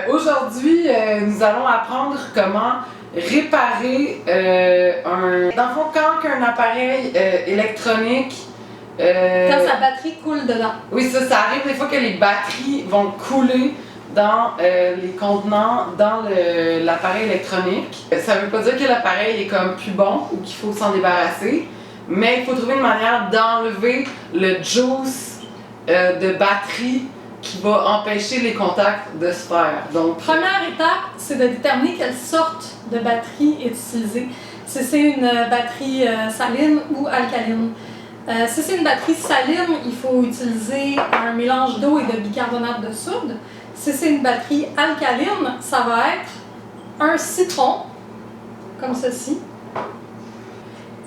Aujourd'hui, nous allons apprendre comment réparer Dans le fond, quand un appareil électronique... quand sa batterie coule dedans. Oui, ça arrive des fois que les batteries vont couler dans les contenants, dans l'appareil électronique. Ça veut pas dire que l'appareil est comme plus bon ou qu'il faut s'en débarrasser, mais il faut trouver une manière d'enlever le juice de batterie qui va empêcher les contacts de se faire. Donc, première étape, c'est de déterminer quelle sorte de batterie est utilisée. Si c'est une batterie saline ou alcaline. Si c'est une batterie saline, il faut utiliser un mélange d'eau et de bicarbonate de soude. Si c'est une batterie alcaline, ça va être un citron, comme ceci.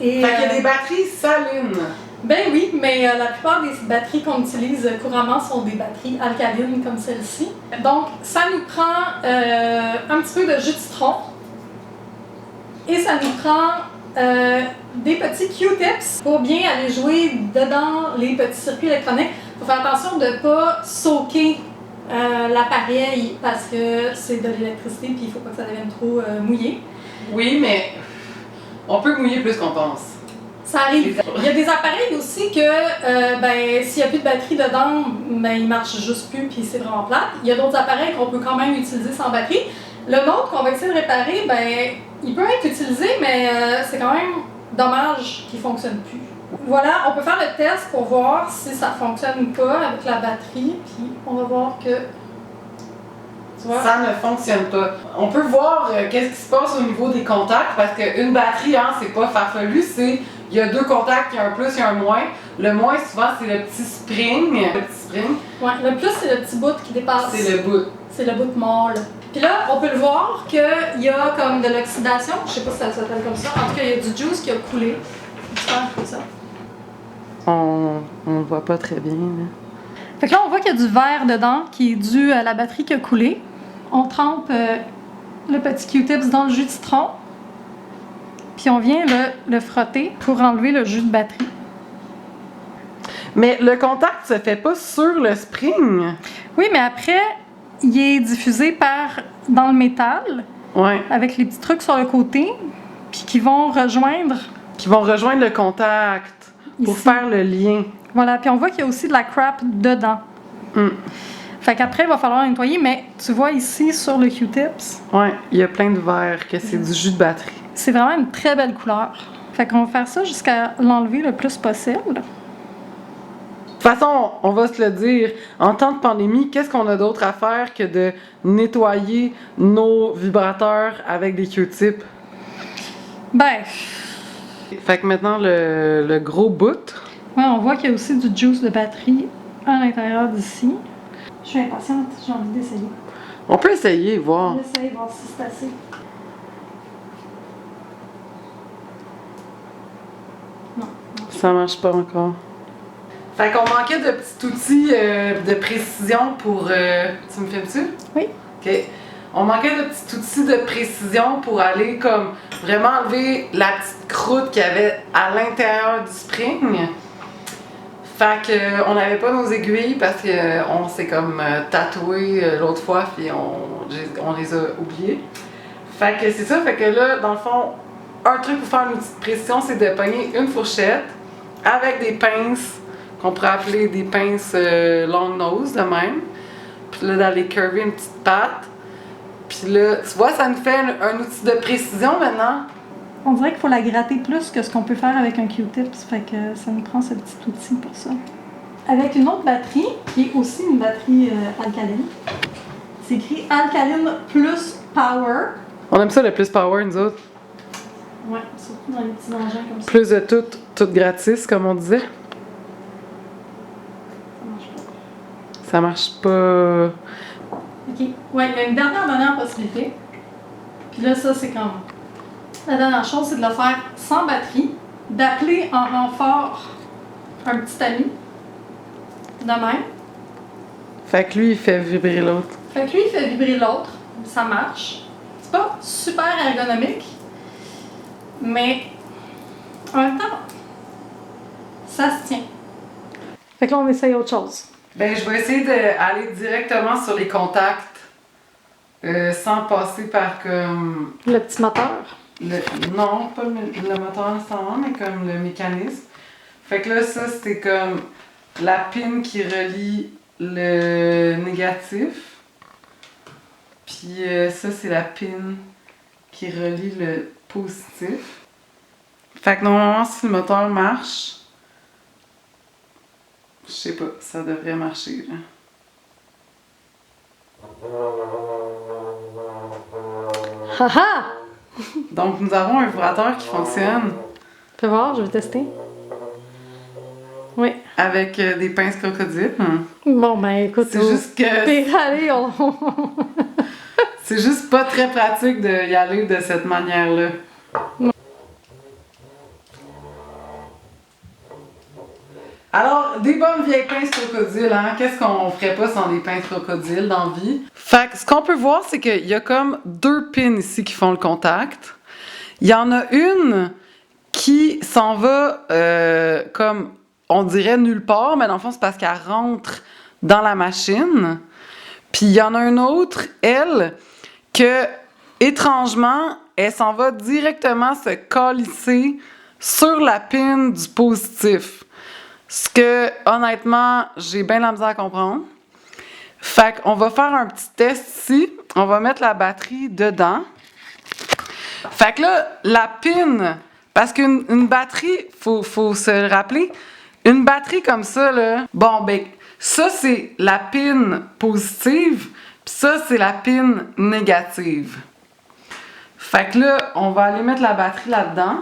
Et, fait qu'il y a des batteries salines. Ben oui, mais la plupart des batteries qu'on utilise couramment sont des batteries alcalines comme celle-ci. Donc, ça nous prend un petit peu de jus de citron et ça nous prend des petits Q-tips pour bien aller jouer dedans les petits circuits électroniques. Il faut faire attention de ne pas soaker l'appareil parce que c'est de l'électricité et il ne faut pas que ça devienne trop mouillé. Oui, mais on peut mouiller plus qu'on pense. Ça arrive. Il y a des appareils aussi que s'il n'y a plus de batterie dedans, ils ne marchent juste plus puis c'est vraiment plate. Il y a d'autres appareils qu'on peut quand même utiliser sans batterie. Le nôtre qu'on va essayer de réparer, il peut être utilisé, mais c'est quand même dommage qu'il ne fonctionne plus. Voilà, on peut faire le test pour voir si ça fonctionne ou pas avec la batterie, puis on va voir que... Ça ne fonctionne pas. On peut voir qu'est-ce qui se passe au niveau des contacts, parce qu'une batterie, c'est pas farfelu, il y a deux contacts, il y a un plus, il y a un moins. Le moins, souvent, c'est le petit spring. Ouais, le plus, c'est le petit bout qui dépasse. C'est le bout. C'est le bout mort, là. Puis là, on peut le voir qu'il y a comme de l'oxydation. Je sais pas si ça s'appelle comme ça. En tout cas, il y a du juice qui a coulé. J'espère que c'est ça. On ne voit pas très bien, là. Fait que là, on voit qu'il y a du verre dedans qui est dû à la batterie qui a coulé. On trempe le petit Q-tips dans le jus de citron. Puis on vient le frotter pour enlever le jus de batterie. Mais le contact se fait pas sur le spring. Oui, mais après, il est diffusé dans le métal. Ouais. Avec les petits trucs sur le côté. Puis qui vont rejoindre le contact pour faire le lien. Voilà, puis on voit qu'il y a aussi de la crap dedans. Fait qu'après, il va falloir nettoyer, mais tu vois ici sur le Q-tips. Ouais, il y a plein de verre que c'est du jus de batterie. C'est vraiment une très belle couleur. Fait qu'on va faire ça jusqu'à l'enlever le plus possible. De toute façon, on va se le dire, en temps de pandémie, qu'est-ce qu'on a d'autre à faire que de nettoyer nos vibrateurs avec des Q-tips? Fait que maintenant, le gros bout. Ouais, on voit qu'il y a aussi du juice de batterie à l'intérieur d'ici. Je suis impatiente, j'ai envie d'essayer. On peut essayer, voir. On va essayer, voir si c'est assez. Non. Ça marche pas encore. Fait qu'on manquait de petits outils de précision pour... Tu me filmes-tu? Oui. OK. On manquait de petits outils de précision pour aller comme vraiment enlever la petite croûte qu'il y avait à l'intérieur du spring. Fait qu'on n'avait pas nos aiguilles parce qu'on s'est comme tatoué l'autre fois puis on les a oubliées. Fait que c'est ça, fait que là, dans le fond, un truc pour faire une petite précision, c'est de pogner une fourchette avec des pinces qu'on pourrait appeler des pinces long nose de même. Puis là, d'aller curver une petite patte. Puis là, tu vois, ça nous fait un outil de précision maintenant. On dirait qu'il faut la gratter plus que ce qu'on peut faire avec un Q-tips, fait que ça nous prend ce petit outil pour ça. Avec une autre batterie, qui est aussi une batterie alcaline. C'est écrit Alcaline plus Power. On aime ça le plus power, nous autres. Ouais, surtout dans les petits engins comme ça. Plus de tout gratis, comme on disait. Ça marche pas. Ok, ouais, il y a une dernière possibilité. Puis là, ça, c'est comme... La dernière chose, c'est de le faire sans batterie, d'appeler en renfort un petit ami, de même. Fait que lui, il fait vibrer l'autre. Fait que lui, il fait vibrer l'autre, ça marche. C'est pas super ergonomique, mais en même temps, ça se tient. Fait que là, on essaye autre chose. Ben, je vais essayer d'aller directement sur les contacts sans passer par comme... Le petit moteur. Non, pas le moteur sans, mais comme le mécanisme. Fait que là, ça, c'était comme la pin qui relie le négatif. Puis ça, c'est la pin qui relie le positif. Fait que normalement, si le moteur marche, je sais pas, ça devrait marcher, là. Haha! Donc, nous avons un vibrateur qui fonctionne. Fais voir, je vais tester. Oui. Avec des pinces crocodiles. Bon, ben écoute, C'est juste que... pire aller, C'est juste pas très pratique d'y aller de cette manière-là. Alors, des bonnes vieilles pinces crocodiles, hein? Qu'est-ce qu'on ferait pas sans des pinces crocodiles dans la vie? Fait que ce qu'on peut voir, c'est qu'il y a comme deux pins ici qui font le contact. Il y en a une qui s'en va comme, on dirait nulle part, mais dans le fond, c'est parce qu'elle rentre dans la machine. Puis il y en a une autre, elle, que, étrangement, elle s'en va directement se calisser sur la pin du positif. Ce que, honnêtement, j'ai bien la misère à comprendre. Fait qu'on va faire un petit test ici. On va mettre la batterie dedans. Fait que là, la pin, parce qu'une batterie, faut se le rappeler, une batterie comme ça, là, bon, ben, ça, c'est la pin positive, puis ça, c'est la pin négative. Fait que là, on va aller mettre la batterie là-dedans.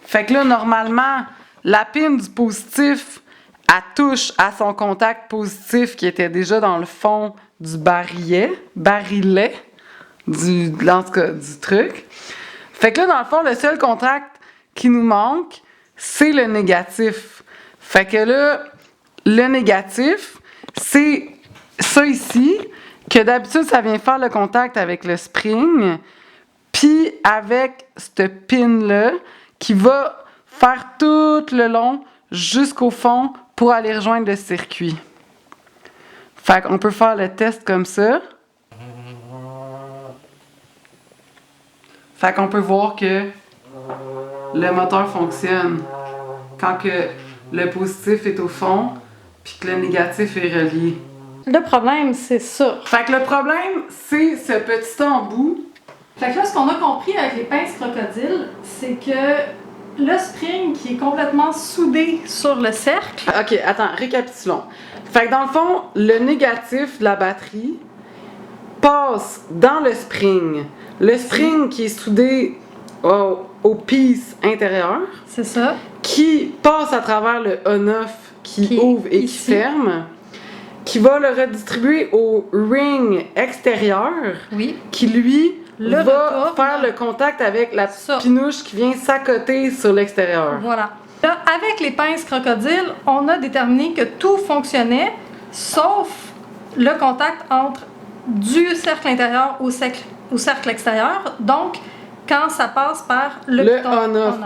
Fait que là, normalement, la pin du positif, elle touche à son contact positif qui était déjà dans le fond du barillet, en tout cas, du truc. Fait que là, dans le fond, le seul contact qui nous manque, c'est le négatif. Fait que là, le négatif, c'est ça ici, que d'habitude, ça vient faire le contact avec le spring, puis avec cette pin-là, qui va faire tout le long jusqu'au fond pour aller rejoindre le circuit. Fait qu'on peut faire le test comme ça. Fait qu'on peut voir que le moteur fonctionne quand que le positif est au fond puis que le négatif est relié. Le problème, c'est ça. Fait que le problème, c'est ce petit embout. Fait que là, ce qu'on a compris avec les pinces crocodiles, c'est que le spring qui est complètement soudé sur le cercle. OK, attends, récapitulons. Fait que dans le fond, le négatif de la batterie passe dans le spring. Le spring qui est soudé au piece intérieur. C'est ça. Qui passe à travers le on-off qui ouvre et ici. Qui ferme. Qui va le redistribuer au ring extérieur. Oui. Qui, lui, va retourne. faire le contact avec la pinouche qui vient s'accoter sur l'extérieur. Voilà. Là, avec les pinces crocodiles, on a déterminé que tout fonctionnait, sauf le contact entre du cercle intérieur au cercle extérieur. Donc, quand ça passe par le piton on-off.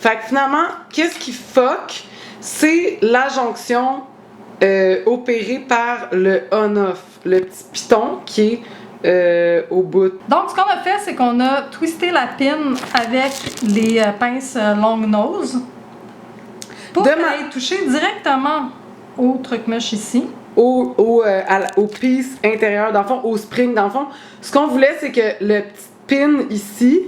Fait que finalement, qu'est-ce qui fuck? C'est la jonction opérée par le on-off, le petit piton qui est au bout. Donc, ce qu'on a fait, c'est qu'on a twisté la pin avec les pinces long nose pour qu'elle ait touché directement au truc mèche ici. Au piece intérieur, dans le fond, au spring, dans le fond. Ce qu'on voulait, c'est que le petit pin ici,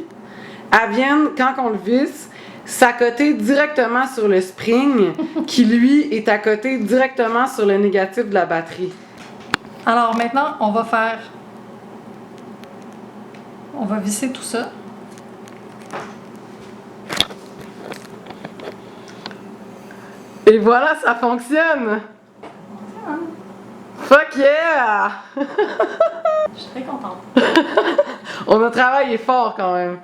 elle vienne, quand on le visse, s'accoter directement sur le spring, qui lui est accoté directement sur le négatif de la batterie. Alors maintenant, on va visser tout ça. Et voilà, ça fonctionne! Fuck yeah! Je suis très contente. On a travaillé fort quand même.